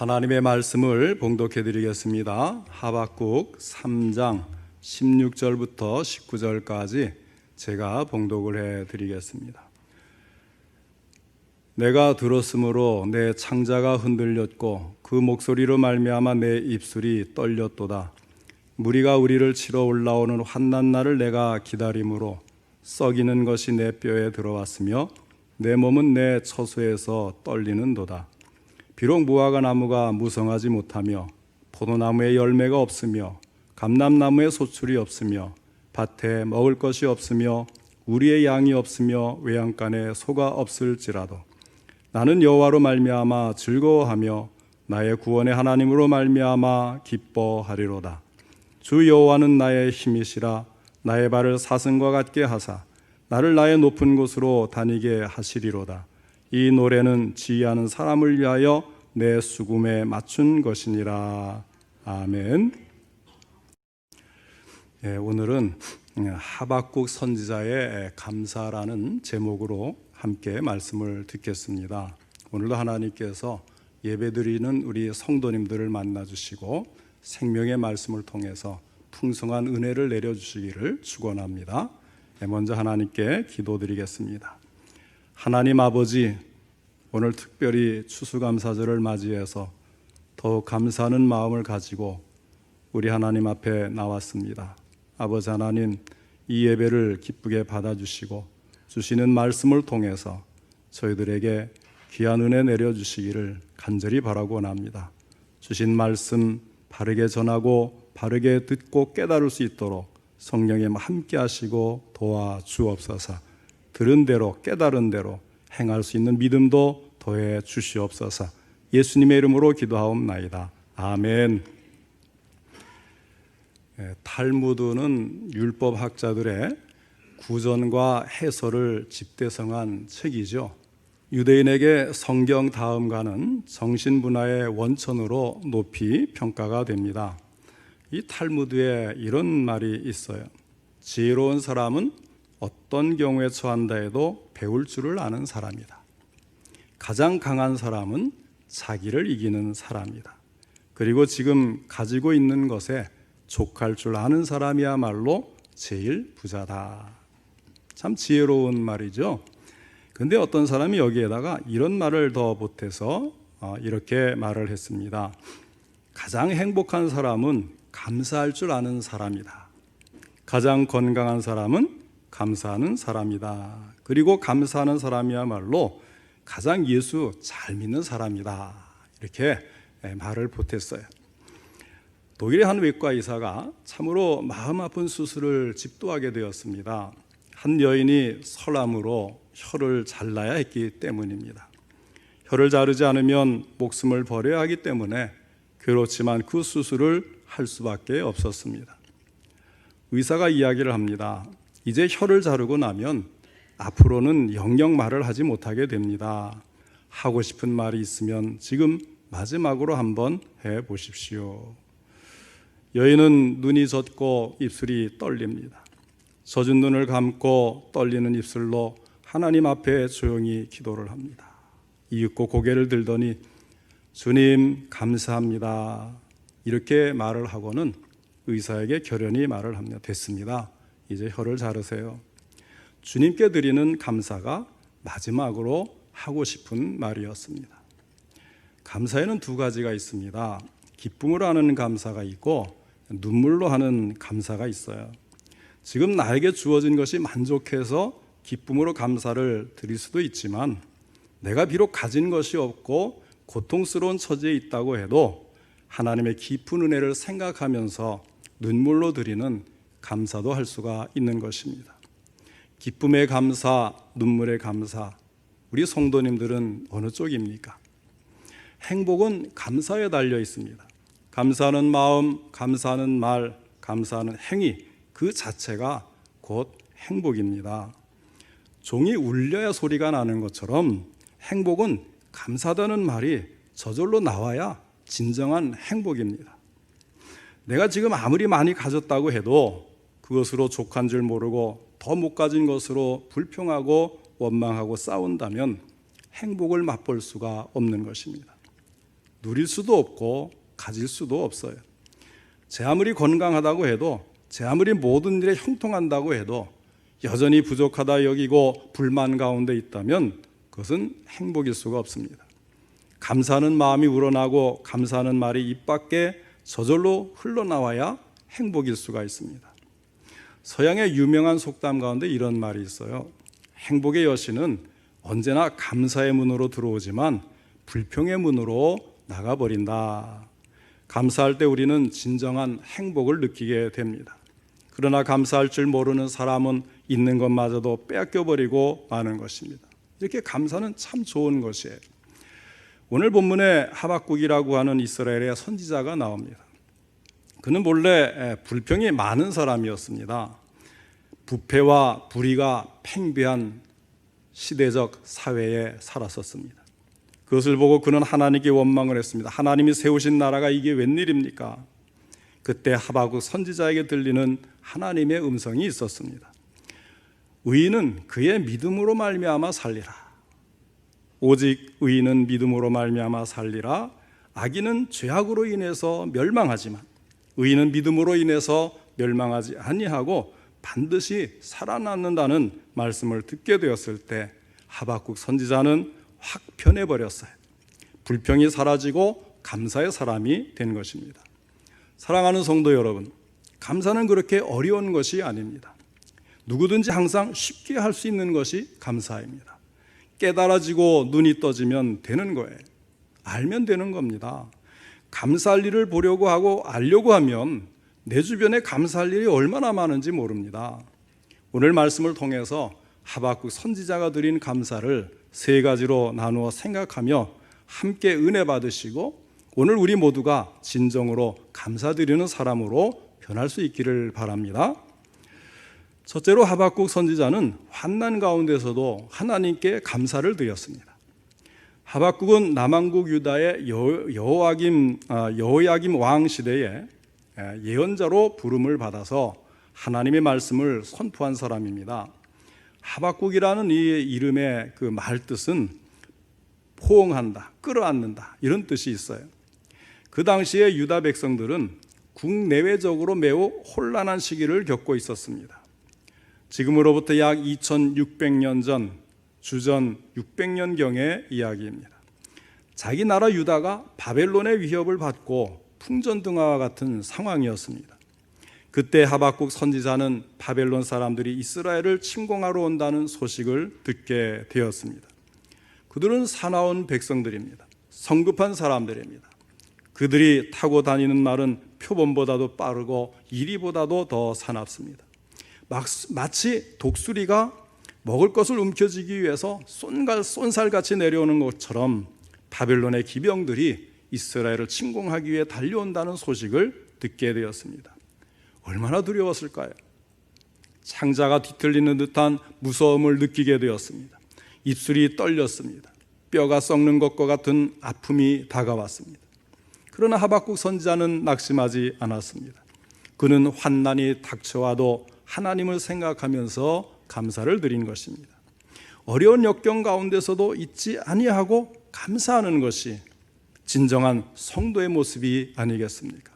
하나님의 말씀을 봉독해 드리겠습니다. 하박국 3장 16절부터 19절까지 제가 봉독을 해 드리겠습니다. 내가 들었으므로 내 창자가 흔들렸고 그 목소리로 말미암아 내 입술이 떨렸도다. 무리가 우리를 치러 올라오는 환난 날을 내가 기다림으로 썩이는 것이 내 뼈에 들어왔으며 내 몸은 내 처소에서 떨리는도다. 비록 무화과 나무가 무성하지 못하며 포도나무에 열매가 없으며 감람나무에 소출이 없으며 밭에 먹을 것이 없으며 우리의 양이 없으며 외양간에 소가 없을지라도 나는 여호와로 말미암아 즐거워하며 나의 구원의 하나님으로 말미암아 기뻐하리로다. 주 여호와는 나의 힘이시라. 나의 발을 사슴과 같게 하사 나를 나의 높은 곳으로 다니게 하시리로다. 이 노래는 지휘하는 사람을 위하여 내 수금에 맞춘 것이니라. 아멘. 오늘은 하박국 선지자의 감사라는 제목으로 함께 말씀을 듣겠습니다. 오늘도 하나님께서 예배드리는 우리 성도님들을 만나주시고 생명의 말씀을 통해서 풍성한 은혜를 내려주시기를 축원합니다. 먼저 하나님께 기도드리겠습니다. 하나님 아버지, 오늘 특별히 추수감사절을 맞이해서 더욱 감사하는 마음을 가지고 우리 하나님 앞에 나왔습니다. 아버지 하나님, 이 예배를 기쁘게 받아주시고 주시는 말씀을 통해서 저희들에게 귀한 은혜 내려주시기를 간절히 바라고 원합니다. 주신 말씀 바르게 전하고 바르게 듣고 깨달을 수 있도록 성령님 함께 하시고 도와주옵소서. 들은 대로 깨달은 대로 행할 수 있는 믿음도 더해 주시옵소서. 예수님의 이름으로 기도하옵나이다. 아멘. 탈무드는 율법학자들의 구전과 해설을 집대성한 책이죠. 유대인에게 성경 다음가는 정신문화의 원천으로 높이 평가가 됩니다. 이 탈무드에 이런 말이 있어요. 지혜로운 사람은 어떤 경우에 처한다 해도 배울 줄을 아는 사람이다. 가장 강한 사람은 자기를 이기는 사람이다. 그리고 지금 가지고 있는 것에 족할 줄 아는 사람이야말로 제일 부자다. 참 지혜로운 말이죠. 근데 어떤 사람이 여기에다가 이런 말을 더 보태서 이렇게 말을 했습니다. 가장 행복한 사람은 감사할 줄 아는 사람이다. 가장 건강한 사람은 감사하는 사람이다. 그리고 감사하는 사람이야말로 가장 예수 잘 믿는 사람이다. 이렇게 말을 보탰어요. 독일의 한 외과 의사가 참으로 마음 아픈 수술을 집도하게 되었습니다. 한 여인이 설암으로 혀를 잘라야 했기 때문입니다. 혀를 자르지 않으면 목숨을 버려야 하기 때문에 그렇지만 그 수술을 할 수밖에 없었습니다. 의사가 이야기를 합니다. 이제 혀를 자르고 나면 앞으로는 영영 말을 하지 못하게 됩니다. 하고 싶은 말이 있으면 지금 마지막으로 한번 해보십시오. 여인은 눈이 젖고 입술이 떨립니다. 젖은 눈을 감고 떨리는 입술로 하나님 앞에 조용히 기도를 합니다. 이윽고 고개를 들더니 주님 감사합니다. 이렇게 말을 하고는 의사에게 결연히 말을 합니다. 됐습니다. 이제 혀를 자르세요. 주님께 드리는 감사가 마지막으로 하고 싶은 말이었습니다. 감사에는 두 가지가 있습니다. 기쁨으로 하는 감사가 있고 눈물로 하는 감사가 있어요. 지금 나에게 주어진 것이 만족해서 기쁨으로 감사를 드릴 수도 있지만 내가 비록 가진 것이 없고 고통스러운 처지에 있다고 해도 하나님의 깊은 은혜를 생각하면서 눈물로 드리는 감사도 할 수가 있는 것입니다. 기쁨의 감사, 눈물의 감사, 우리 성도님들은 어느 쪽입니까? 행복은 감사에 달려 있습니다. 감사하는 마음, 감사하는 말, 감사하는 행위, 그 자체가 곧 행복입니다. 종이 울려야 소리가 나는 것처럼 행복은 감사하다는 말이 저절로 나와야 진정한 행복입니다. 내가 지금 아무리 많이 가졌다고 해도 그것으로 족한 줄 모르고 더 못 가진 것으로 불평하고 원망하고 싸운다면 행복을 맛볼 수가 없는 것입니다. 누릴 수도 없고 가질 수도 없어요. 제 아무리 건강하다고 해도, 제 아무리 모든 일에 형통한다고 해도 여전히 부족하다 여기고 불만 가운데 있다면 그것은 행복일 수가 없습니다. 감사하는 마음이 우러나고 감사하는 말이 입 밖에 저절로 흘러나와야 행복일 수가 있습니다. 서양의 유명한 속담 가운데 이런 말이 있어요. 행복의 여신은 언제나 감사의 문으로 들어오지만 불평의 문으로 나가버린다. 감사할 때 우리는 진정한 행복을 느끼게 됩니다. 그러나 감사할 줄 모르는 사람은 있는 것마저도 빼앗겨버리고 마는 것입니다. 이렇게 감사는 참 좋은 것이에요. 오늘 본문에 하박국이라고 하는 이스라엘의 선지자가 나옵니다. 그는 본래 불평이 많은 사람이었습니다. 부패와 불의가 팽배한 시대적 사회에 살았었습니다. 그것을 보고 그는 하나님께 원망을 했습니다. 하나님이 세우신 나라가 이게 웬일입니까? 그때 하박국 선지자에게 들리는 하나님의 음성이 있었습니다. 의인은 그의 믿음으로 말미암아 살리라. 오직 의인은 믿음으로 말미암아 살리라. 악인은 죄악으로 인해서 멸망하지만 의인은 믿음으로 인해서 멸망하지 아니하고 반드시 살아남는다는 말씀을 듣게 되었을 때 하박국 선지자는 확 변해버렸어요. 불평이 사라지고 감사의 사람이 된 것입니다. 사랑하는 성도 여러분, 감사는 그렇게 어려운 것이 아닙니다. 누구든지 항상 쉽게 할 수 있는 것이 감사입니다. 깨달아지고 눈이 떠지면 되는 거예요. 알면 되는 겁니다. 감사할 일을 보려고 하고 알려고 하면 내 주변에 감사할 일이 얼마나 많은지 모릅니다. 오늘 말씀을 통해서 하박국 선지자가 드린 감사를 세 가지로 나누어 생각하며 함께 은혜 받으시고 오늘 우리 모두가 진정으로 감사드리는 사람으로 변할 수 있기를 바랍니다. 첫째로 하박국 선지자는 환난 가운데서도 하나님께 감사를 드렸습니다. 하박국은 남왕국 유다의 여호야김 왕 시대에 예언자로 부름을 받아서 하나님의 말씀을 선포한 사람입니다. 하박국이라는 이 이름의 그 말뜻은 포옹한다, 끌어안는다 이런 뜻이 있어요. 그 당시에 유다 백성들은 국내외적으로 매우 혼란한 시기를 겪고 있었습니다. 지금으로부터 약 2600년 전, 주전 600년경의 이야기입니다. 자기 나라 유다가 바벨론의 위협을 받고 풍전등화와 같은 상황이었습니다. 그때 하박국 선지자는 바벨론 사람들이 이스라엘을 침공하러 온다는 소식을 듣게 되었습니다. 그들은 사나운 백성들입니다. 성급한 사람들입니다. 그들이 타고 다니는 말은 표범보다도 빠르고 이리보다도 더 사납습니다. 마치 독수리가 먹을 것을 움켜쥐기 위해서 쏜살같이 내려오는 것처럼 바벨론의 기병들이 이스라엘을 침공하기 위해 달려온다는 소식을 듣게 되었습니다. 얼마나 두려웠을까요? 창자가 뒤틀리는 듯한 무서움을 느끼게 되었습니다. 입술이 떨렸습니다. 뼈가 썩는 것과 같은 아픔이 다가왔습니다. 그러나 하박국 선지자는 낙심하지 않았습니다. 그는 환난이 닥쳐와도 하나님을 생각하면서 감사를 드린 것입니다. 어려운 역경 가운데서도 잊지 아니하고 감사하는 것이 진정한 성도의 모습이 아니겠습니까?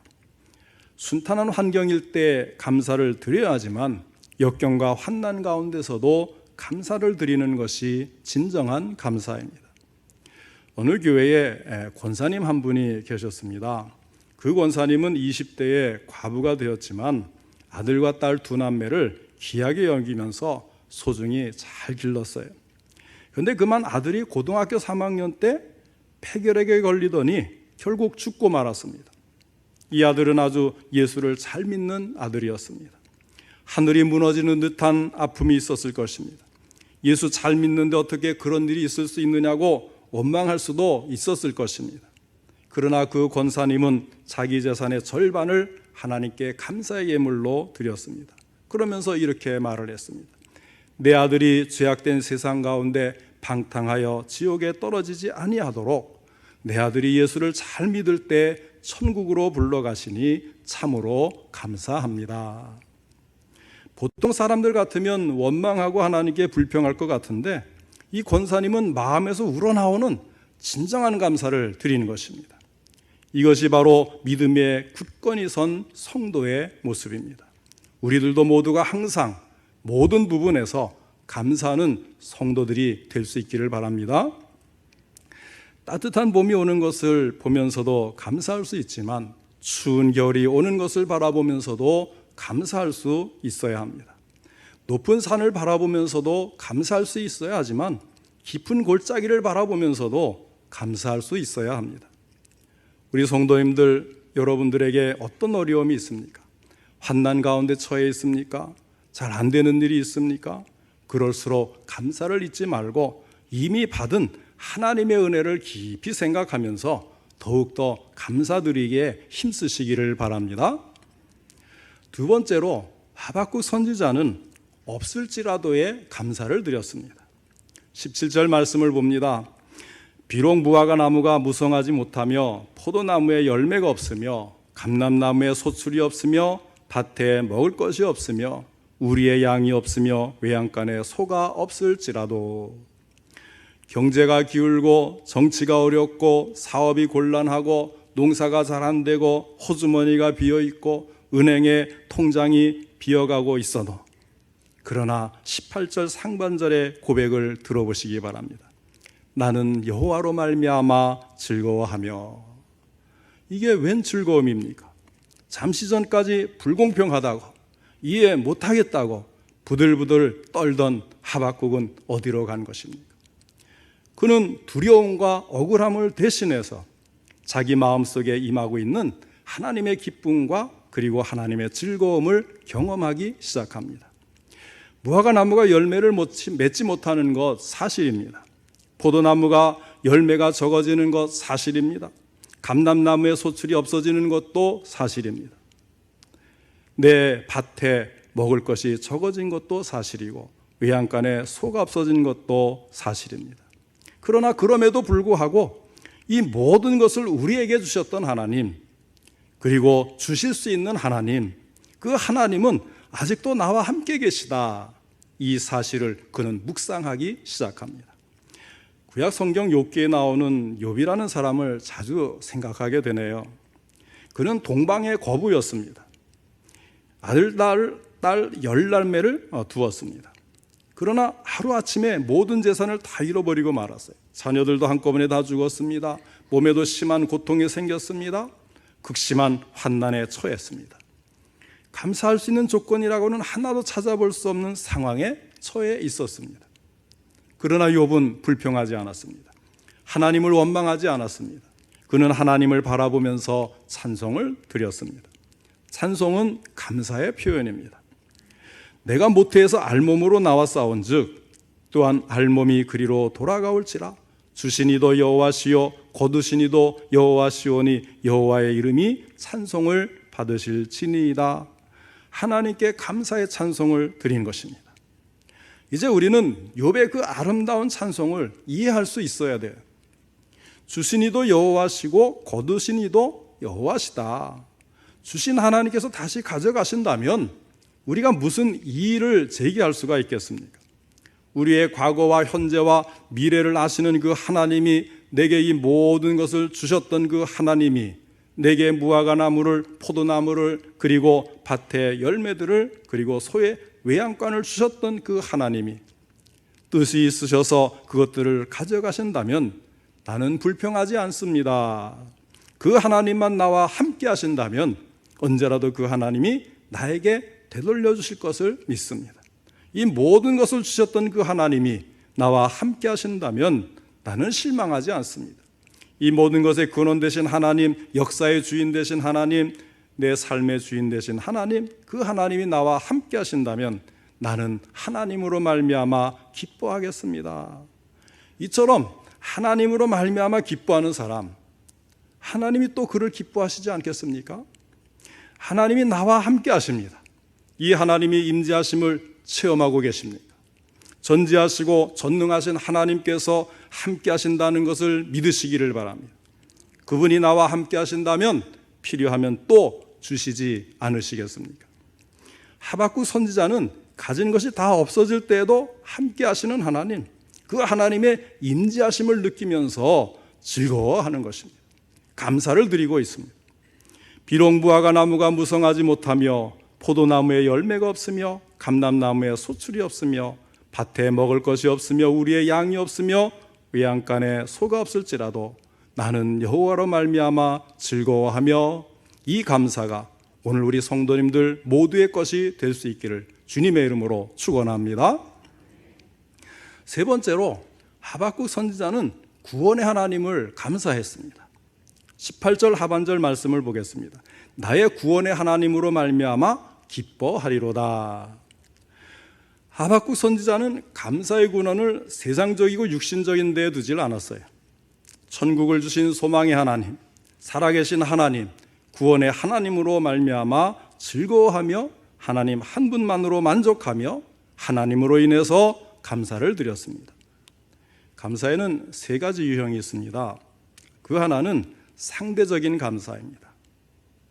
순탄한 환경일 때 감사를 드려야 하지만 역경과 환난 가운데서도 감사를 드리는 것이 진정한 감사입니다. 어느 교회에 권사님 한 분이 계셨습니다. 그 권사님은 20대에 과부가 되었지만 아들과 딸 두 남매를 귀하게 여기면서 소중히 잘 길렀어요. 그런데 그만 아들이 고등학교 3학년 때 폐결핵에 걸리더니 결국 죽고 말았습니다. 이 아들은 아주 예수를 잘 믿는 아들이었습니다. 하늘이 무너지는 듯한 아픔이 있었을 것입니다. 예수 잘 믿는데 어떻게 그런 일이 있을 수 있느냐고 원망할 수도 있었을 것입니다. 그러나 그 권사님은 자기 재산의 절반을 하나님께 감사의 예물로 드렸습니다. 그러면서 이렇게 말을 했습니다. 내 아들이 죄악된 세상 가운데 방탕하여 지옥에 떨어지지 아니하도록 내 아들이 예수를 잘 믿을 때 천국으로 불러가시니 참으로 감사합니다. 보통 사람들 같으면 원망하고 하나님께 불평할 것 같은데 이 권사님은 마음에서 우러나오는 진정한 감사를 드리는 것입니다. 이것이 바로 믿음의 굳건히 선 성도의 모습입니다. 우리들도 모두가 항상 모든 부분에서 감사하는 성도들이 될 수 있기를 바랍니다. 따뜻한 봄이 오는 것을 보면서도 감사할 수 있지만 추운 겨울이 오는 것을 바라보면서도 감사할 수 있어야 합니다. 높은 산을 바라보면서도 감사할 수 있어야 하지만 깊은 골짜기를 바라보면서도 감사할 수 있어야 합니다. 우리 성도님들, 여러분들에게 어떤 어려움이 있습니까? 환난 가운데 처해 있습니까? 잘 안 되는 일이 있습니까? 그럴수록 감사를 잊지 말고 이미 받은 하나님의 은혜를 깊이 생각하면서 더욱더 감사드리기에 힘쓰시기를 바랍니다. 두 번째로 하박국 선지자는 없을지라도의 감사를 드렸습니다. 17절 말씀을 봅니다. 비록 무화과 나무가 무성하지 못하며 포도나무에 열매가 없으며 감람나무에 소출이 없으며 밭에 먹을 것이 없으며 우리의 양이 없으며 외양간에 소가 없을지라도, 경제가 기울고 정치가 어렵고 사업이 곤란하고 농사가 잘 안 되고 호주머니가 비어 있고 은행의 통장이 비어가고 있어도, 그러나 18절 상반절의 고백을 들어보시기 바랍니다. 나는 여호와로 말미암아 즐거워하며. 이게 웬 즐거움입니까? 잠시 전까지 불공평하다고 이해 못하겠다고 부들부들 떨던 하박국은 어디로 간 것입니까? 그는 두려움과 억울함을 대신해서 자기 마음속에 임하고 있는 하나님의 기쁨과 그리고 하나님의 즐거움을 경험하기 시작합니다. 무화과 나무가 열매를 맺지 못하는 것 사실입니다. 포도나무가 열매가 적어지는 것 사실입니다. 감람나무의 소출이 없어지는 것도 사실입니다. 내 밭에 먹을 것이 적어진 것도 사실이고 외양간에 소가 없어진 것도 사실입니다. 그러나 그럼에도 불구하고 이 모든 것을 우리에게 주셨던 하나님, 그리고 주실 수 있는 하나님, 그 하나님은 아직도 나와 함께 계시다, 이 사실을 그는 묵상하기 시작합니다. 구약 성경 욥기에 나오는 욥이라는 사람을 자주 생각하게 되네요. 그는 동방의 거부였습니다. 아들, 딸 10날매를 두었습니다. 그러나 하루아침에 모든 재산을 다 잃어버리고 말았어요. 자녀들도 한꺼번에 다 죽었습니다. 몸에도 심한 고통이 생겼습니다. 극심한 환난에 처했습니다. 감사할 수 있는 조건이라고는 하나도 찾아볼 수 없는 상황에 처해 있었습니다. 그러나 욥은 불평하지 않았습니다. 하나님을 원망하지 않았습니다. 그는 하나님을 바라보면서 찬송을 드렸습니다. 찬송은 감사의 표현입니다. 내가 모태에서 알몸으로 나와 싸운즉 또한 알몸이 그리로 돌아가올지라. 주시니도 여호와시요 거두시니도 여호와시오니 여호와의 이름이 찬송을 받으실지니이다. 하나님께 감사의 찬송을 드린 것입니다. 이제 우리는 욥의 그 아름다운 찬송을 이해할 수 있어야 돼요. 주시니도 여호와시고 거두시니도 여호와시다. 주신 하나님께서 다시 가져가신다면 우리가 무슨 이의를 제기할 수가 있겠습니까? 우리의 과거와 현재와 미래를 아시는 그 하나님이, 내게 이 모든 것을 주셨던 그 하나님이, 내게 무화과 나무를, 포도나무를, 그리고 밭의 열매들을, 그리고 소의 외양간을 주셨던 그 하나님이 뜻이 있으셔서 그것들을 가져가신다면 나는 불평하지 않습니다. 그 하나님만 나와 함께 하신다면 언제라도 그 하나님이 나에게 되돌려 주실 것을 믿습니다. 이 모든 것을 주셨던 그 하나님이 나와 함께 하신다면 나는 실망하지 않습니다. 이 모든 것의 근원 되신 하나님, 역사의 주인 되신 하나님, 내 삶의 주인 되신 하나님, 그 하나님이 나와 함께 하신다면 나는 하나님으로 말미암아 기뻐하겠습니다. 이처럼 하나님으로 말미암아 기뻐하는 사람, 하나님이 또 그를 기뻐하시지 않겠습니까? 하나님이 나와 함께 하십니다. 이 하나님이 임재하심을 체험하고 계십니까? 전지하시고 전능하신 하나님께서 함께 하신다는 것을 믿으시기를 바랍니다. 그분이 나와 함께 하신다면 필요하면 또 주시지 않으시겠습니까? 하박국 선지자는 가진 것이 다 없어질 때에도 함께 하시는 하나님, 그 하나님의 임재하심을 느끼면서 즐거워하는 것입니다. 감사를 드리고 있습니다. 비록 무화과 나무가 무성하지 못하며 포도나무에 열매가 없으며 감람나무에 소출이 없으며 밭에 먹을 것이 없으며 우리의 양이 없으며 외양간에 소가 없을지라도 나는 여호와로 말미암아 즐거워하며 이 감사가 오늘 우리 성도님들 모두의 것이 될 수 있기를 주님의 이름으로 축원합니다. 세 번째로 하박국 선지자는 구원의 하나님을 감사했습니다. 18절 하반절 말씀을 보겠습니다. 나의 구원의 하나님으로 말미암아 기뻐하리로다. 하박국 선지자는 감사의 근원을 세상적이고 육신적인 데에 두질 않았어요. 천국을 주신 소망의 하나님, 살아계신 하나님, 구원의 하나님으로 말미암아 즐거워하며 하나님 한 분만으로 만족하며 하나님으로 인해서 감사를 드렸습니다. 감사에는 세 가지 유형이 있습니다. 그 하나는 상대적인 감사입니다.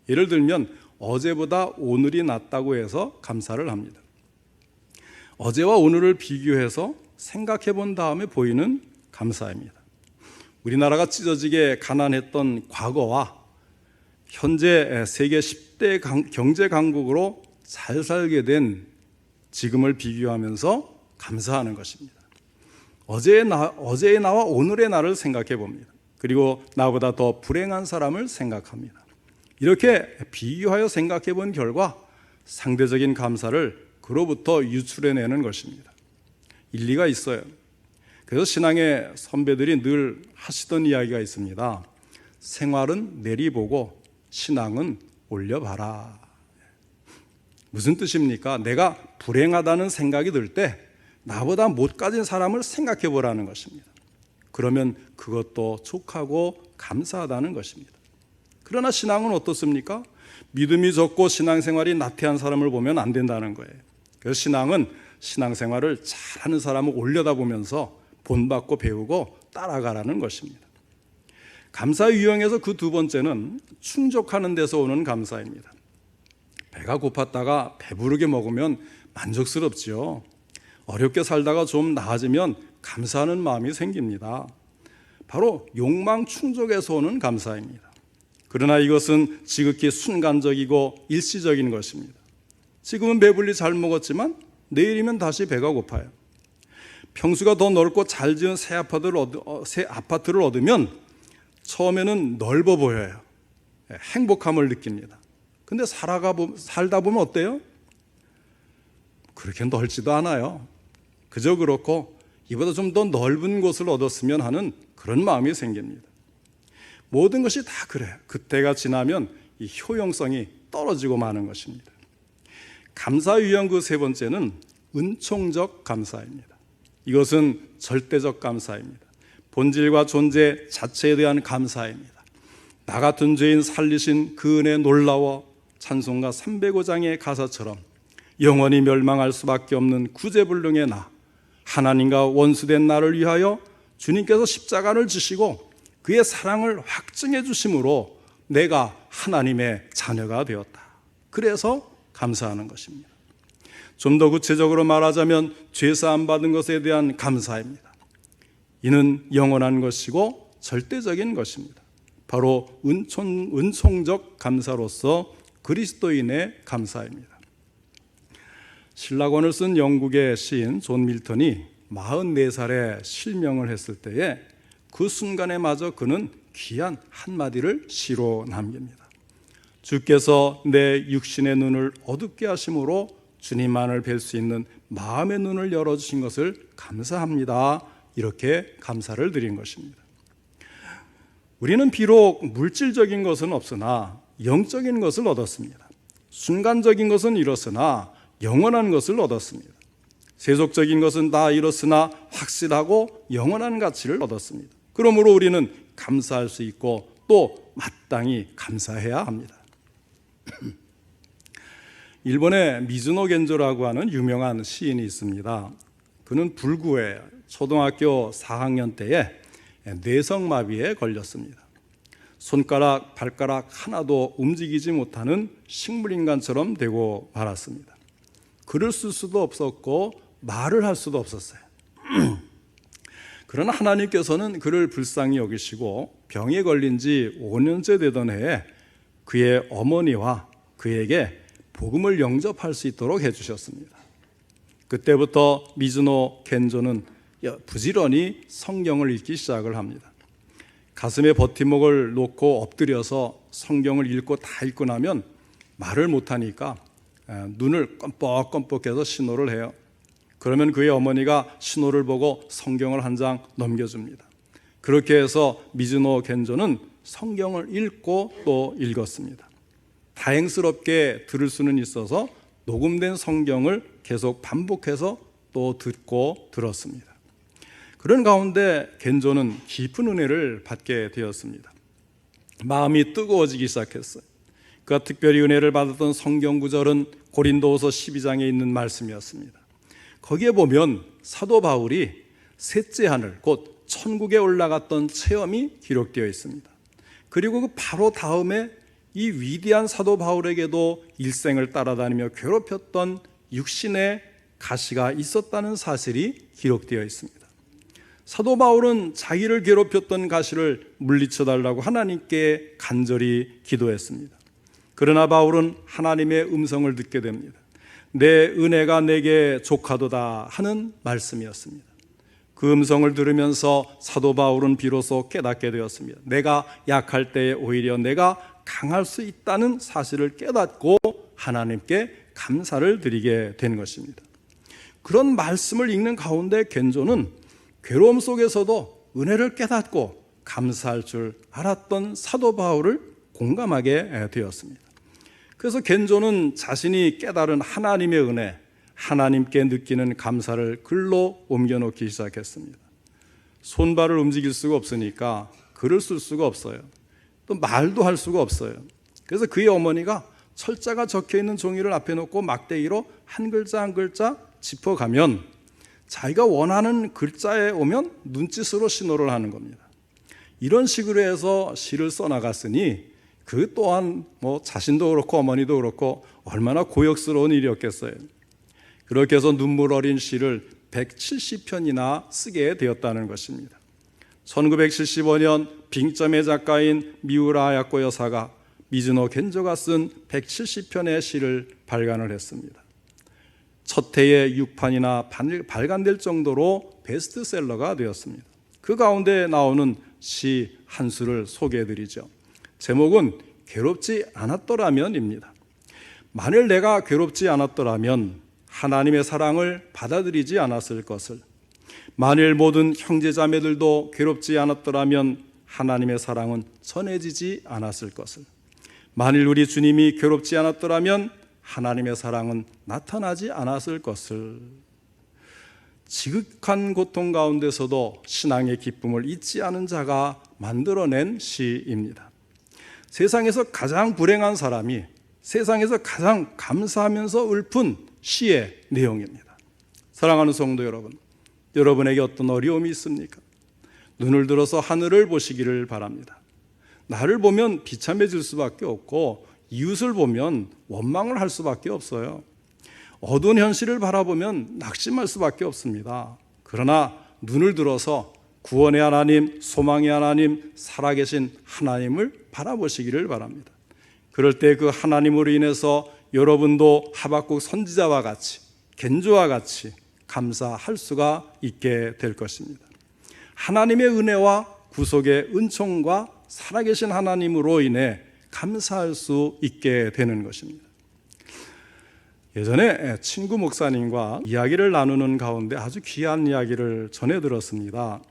예를 들면 어제보다 오늘이 낫다고 해서 감사를 합니다. 어제와 오늘을 비교해서 생각해 본 다음에 보이는 감사입니다. 우리나라가 찢어지게 가난했던 과거와 현재 세계 10대 경제 강국으로 잘 살게 된 지금을 비교하면서 감사하는 것입니다. 어제의 나와 오늘의 나를 생각해 봅니다. 그리고 나보다 더 불행한 사람을 생각합니다. 이렇게 비교하여 생각해 본 결과 상대적인 감사를 그로부터 유출해내는 것입니다. 일리가 있어요. 그래서 신앙의 선배들이 늘 하시던 이야기가 있습니다. 생활은 내리보고 신앙은 올려봐라. 무슨 뜻입니까? 내가 불행하다는 생각이 들 때 나보다 못 가진 사람을 생각해 보라는 것입니다. 그러면 그것도 촉하고 감사하다는 것입니다. 그러나 신앙은 어떻습니까? 믿음이 적고 신앙생활이 나태한 사람을 보면 안 된다는 거예요. 그래서 신앙은 신앙생활을 잘하는 사람을 올려다보면서 본받고 배우고 따라가라는 것입니다. 감사 유형에서 그 두 번째는 충족하는 데서 오는 감사입니다. 배가 고팠다가 배부르게 먹으면 만족스럽지요. 어렵게 살다가 좀 나아지면 감사하는 마음이 생깁니다. 바로 욕망 충족에서 오는 감사입니다. 그러나 이것은 지극히 순간적이고 일시적인 것입니다. 지금은 배불리 잘 먹었지만 내일이면 다시 배가 고파요. 평수가 더 넓고 잘 지은 새 아파트를 얻으면 처음에는 넓어 보여요. 행복함을 느낍니다. 근데 살다 보면 어때요? 그렇게 넓지도 않아요. 그저 그렇고 이보다 좀 더 넓은 곳을 얻었으면 하는 그런 마음이 생깁니다. 모든 것이 다 그래요. 그때가 지나면 이 효용성이 떨어지고 마는 것입니다. 감사 유형 그 세 번째는 은총적 감사입니다. 이것은 절대적 감사입니다. 본질과 존재 자체에 대한 감사입니다. 나 같은 죄인 살리신 그 은혜 놀라워 찬송가 305장의 가사처럼 영원히 멸망할 수밖에 없는 구제불능의 나, 하나님과 원수된 나를 위하여 주님께서 십자가를 지시고 그의 사랑을 확증해 주심으로 내가 하나님의 자녀가 되었다. 그래서 감사하는 것입니다. 좀 더 구체적으로 말하자면 죄사함 받은 것에 대한 감사입니다. 이는 영원한 것이고 절대적인 것입니다. 바로 은총적 감사로서 그리스도인의 감사입니다. 신라권을 쓴 영국의 시인 존 밀턴이 44살에 실명을 했을 때에 그 순간에 마저 그는 귀한 한마디를 시로 남깁니다. 주께서 내 육신의 눈을 어둡게 하심으로 주님만을 뵐 수 있는 마음의 눈을 열어주신 것을 감사합니다. 이렇게 감사를 드린 것입니다. 우리는 비록 물질적인 것은 없으나 영적인 것을 얻었습니다. 순간적인 것은 이렇으나 영원한 것을 얻었습니다. 세속적인 것은 다 이렇으나 확실하고 영원한 가치를 얻었습니다. 그러므로 우리는 감사할 수 있고 또 마땅히 감사해야 합니다. 일본의 미즈노 겐조라고 하는 유명한 시인이 있습니다. 그는 불구에 초등학교 4학년 때에 뇌성마비에 걸렸습니다. 손가락, 발가락 하나도 움직이지 못하는 식물인간처럼 되고 말았습니다. 글을 쓸 수도 없었고 말을 할 수도 없었어요. 그러나 하나님께서는 그를 불쌍히 여기시고 병에 걸린 지 5년째 되던 해에 그의 어머니와 그에게 복음을 영접할 수 있도록 해주셨습니다. 그때부터 미즈노 겐조는 부지런히 성경을 읽기 시작을 합니다. 가슴에 버팀목을 놓고 엎드려서 성경을 읽고 다 읽고 나면 말을 못하니까 눈을 껌뻑껌뻑해서 신호를 해요. 그러면 그의 어머니가 신호를 보고 성경을 한 장 넘겨줍니다. 그렇게 해서 미즈노 겐조는 성경을 읽고 또 읽었습니다. 다행스럽게 들을 수는 있어서 녹음된 성경을 계속 반복해서 또 듣고 들었습니다. 그런 가운데 겐조는 깊은 은혜를 받게 되었습니다. 마음이 뜨거워지기 시작했어요. 그가 특별히 은혜를 받았던 성경 구절은 고린도후서 12장에 있는 말씀이었습니다. 거기에 보면 사도 바울이 셋째 하늘 곧 천국에 올라갔던 체험이 기록되어 있습니다. 그리고 그 바로 다음에 이 위대한 사도 바울에게도 일생을 따라다니며 괴롭혔던 육신의 가시가 있었다는 사실이 기록되어 있습니다. 사도 바울은 자기를 괴롭혔던 가시를 물리쳐달라고 하나님께 간절히 기도했습니다. 그러나 바울은 하나님의 음성을 듣게 됩니다. 내 은혜가 내게 족하도다 하는 말씀이었습니다. 그 음성을 들으면서 사도 바울은 비로소 깨닫게 되었습니다. 내가 약할 때에 오히려 내가 강할 수 있다는 사실을 깨닫고 하나님께 감사를 드리게 된 것입니다. 그런 말씀을 읽는 가운데 겐조는 괴로움 속에서도 은혜를 깨닫고 감사할 줄 알았던 사도 바울을 공감하게 되었습니다. 그래서 겐조는 자신이 깨달은 하나님의 은혜, 하나님께 느끼는 감사를 글로 옮겨놓기 시작했습니다. 손발을 움직일 수가 없으니까 글을 쓸 수가 없어요. 또 말도 할 수가 없어요. 그래서 그의 어머니가 철자가 적혀있는 종이를 앞에 놓고 막대기로 한 글자 한 글자 짚어가면 자기가 원하는 글자에 오면 눈짓으로 신호를 하는 겁니다. 이런 식으로 해서 시를 써나갔으니 그 또한 자신도 그렇고 어머니도 그렇고 얼마나 고역스러운 일이었겠어요. 그렇게 해서 눈물 어린 시를 170편이나 쓰게 되었다는 것입니다. 1975년 빙점의 작가인 미우라 야코 여사가 미즈노 겐조가 쓴 170편의 시를 발간을 했습니다. 첫 해에 6판이나 발간될 정도로 베스트셀러가 되었습니다. 그 가운데 나오는 시 한 수를 소개해드리죠. 제목은 괴롭지 않았더라면입니다. 만일 내가 괴롭지 않았더라면 하나님의 사랑을 받아들이지 않았을 것을, 만일 모든 형제자매들도 괴롭지 않았더라면 하나님의 사랑은 전해지지 않았을 것을, 만일 우리 주님이 괴롭지 않았더라면 하나님의 사랑은 나타나지 않았을 것을. 지극한 고통 가운데서도 신앙의 기쁨을 잊지 않은 자가 만들어낸 시입니다. 세상에서 가장 불행한 사람이 세상에서 가장 감사하면서 읊은 시의 내용입니다. 사랑하는 성도 여러분, 여러분에게 어떤 어려움이 있습니까? 눈을 들어서 하늘을 보시기를 바랍니다. 나를 보면 비참해질 수밖에 없고 이웃을 보면 원망을 할 수밖에 없어요. 어두운 현실을 바라보면 낙심할 수밖에 없습니다. 그러나 눈을 들어서 구원의 하나님, 소망의 하나님, 살아계신 하나님을 바라보시기를 바랍니다. 그럴 때 그 하나님으로 인해서 여러분도 하박국 선지자와 같이, 겐조와 같이 감사할 수가 있게 될 것입니다. 하나님의 은혜와 구속의 은총과 살아계신 하나님으로 인해 감사할 수 있게 되는 것입니다. 예전에 친구 목사님과 이야기를 나누는 가운데 아주 귀한 이야기를 전해 들었습니다.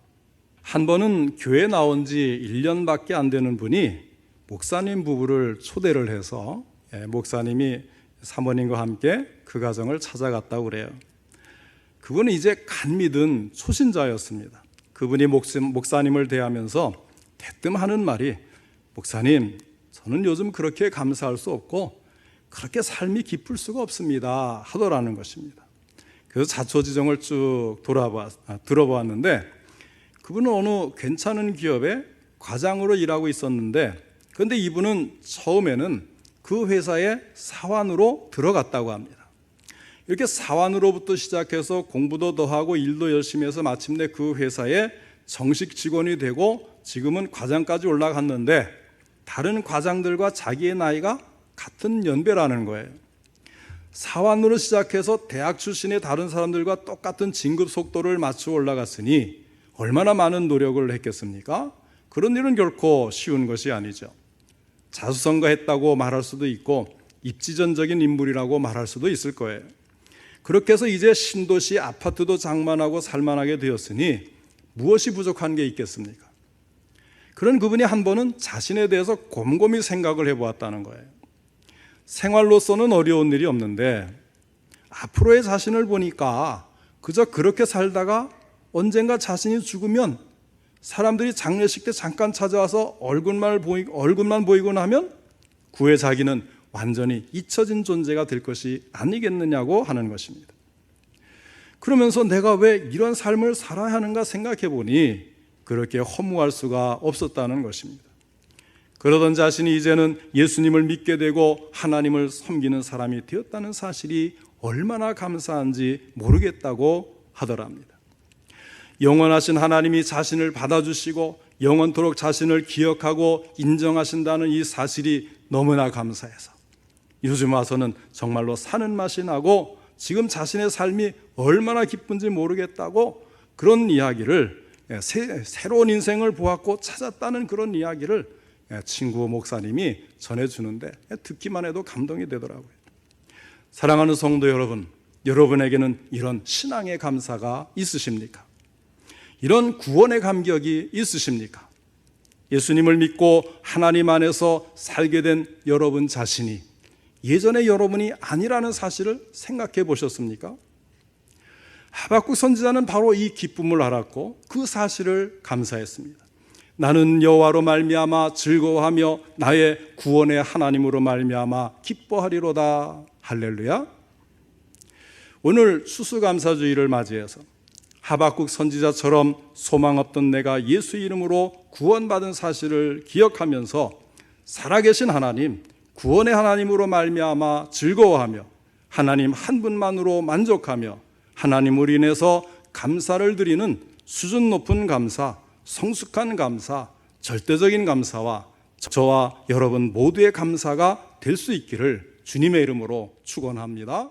한 번은 교회 나온 지 1년밖에 안 되는 분이 목사님 부부를 초대를 해서 목사님이 사모님과 함께 그 가정을 찾아갔다고 그래요. 그분은 이제 간 믿은 초신자였습니다. 그분이 목사님을 대하면서 대뜸 하는 말이, 목사님, 저는 요즘 그렇게 감사할 수 없고 그렇게 삶이 기쁠 수가 없습니다 하더라는 것입니다. 그래서 자초지종을 쭉 들어보았는데 그분은 어느 괜찮은 기업에 과장으로 일하고 있었는데, 그런데 이분은 처음에는 그 회사에 사원으로 들어갔다고 합니다. 이렇게 사원으로부터 시작해서 공부도 더 하고 일도 열심히 해서 마침내 그 회사에 정식 직원이 되고 지금은 과장까지 올라갔는데 다른 과장들과 자기의 나이가 같은 연배라는 거예요. 사관으로 시작해서 대학 출신의 다른 사람들과 똑같은 진급 속도를 맞춰 올라갔으니 얼마나 많은 노력을 했겠습니까? 그런 일은 결코 쉬운 것이 아니죠. 자수성가했다고 말할 수도 있고 입지전적인 인물이라고 말할 수도 있을 거예요. 그렇게 해서 이제 신도시 아파트도 장만하고 살만하게 되었으니 무엇이 부족한 게 있겠습니까? 그런 그분이 한 번은 자신에 대해서 곰곰이 생각을 해보았다는 거예요. 생활로서는 어려운 일이 없는데 앞으로의 자신을 보니까 그저 그렇게 살다가 언젠가 자신이 죽으면 사람들이 장례식 때 잠깐 찾아와서 얼굴만 보이고 나면 그 후에 자기는 완전히 잊혀진 존재가 될 것이 아니겠느냐고 하는 것입니다. 그러면서 내가 왜 이런 삶을 살아야 하는가 생각해 보니 그렇게 허무할 수가 없었다는 것입니다. 그러던 자신이 이제는 예수님을 믿게 되고 하나님을 섬기는 사람이 되었다는 사실이 얼마나 감사한지 모르겠다고 하더랍니다. 영원하신 하나님이 자신을 받아주시고 영원토록 자신을 기억하고 인정하신다는 이 사실이 너무나 감사해서 요즘 와서는 정말로 사는 맛이 나고 지금 자신의 삶이 얼마나 기쁜지 모르겠다고 그런 이야기를, 새로운 인생을 보았고 찾았다는 그런 이야기를 친구 목사님이 전해주는데 듣기만 해도 감동이 되더라고요. 사랑하는 성도 여러분, 여러분에게는 이런 신앙의 감사가 있으십니까? 이런 구원의 감격이 있으십니까? 예수님을 믿고 하나님 안에서 살게 된 여러분 자신이 예전의 여러분이 아니라는 사실을 생각해 보셨습니까? 하박국 선지자는 바로 이 기쁨을 알았고 그 사실을 감사했습니다. 나는 여호와로 말미암아 즐거워하며 나의 구원의 하나님으로 말미암아 기뻐하리로다. 할렐루야. 오늘 추수감사주의를 맞이해서 하박국 선지자처럼 소망 없던 내가 예수 이름으로 구원받은 사실을 기억하면서 살아계신 하나님, 구원의 하나님으로 말미암아 즐거워하며 하나님 한 분만으로 만족하며 하나님으로 인해서 감사를 드리는 수준 높은 감사, 성숙한 감사, 절대적인 감사와 저와 여러분 모두의 감사가 될 수 있기를 주님의 이름으로 축원합니다.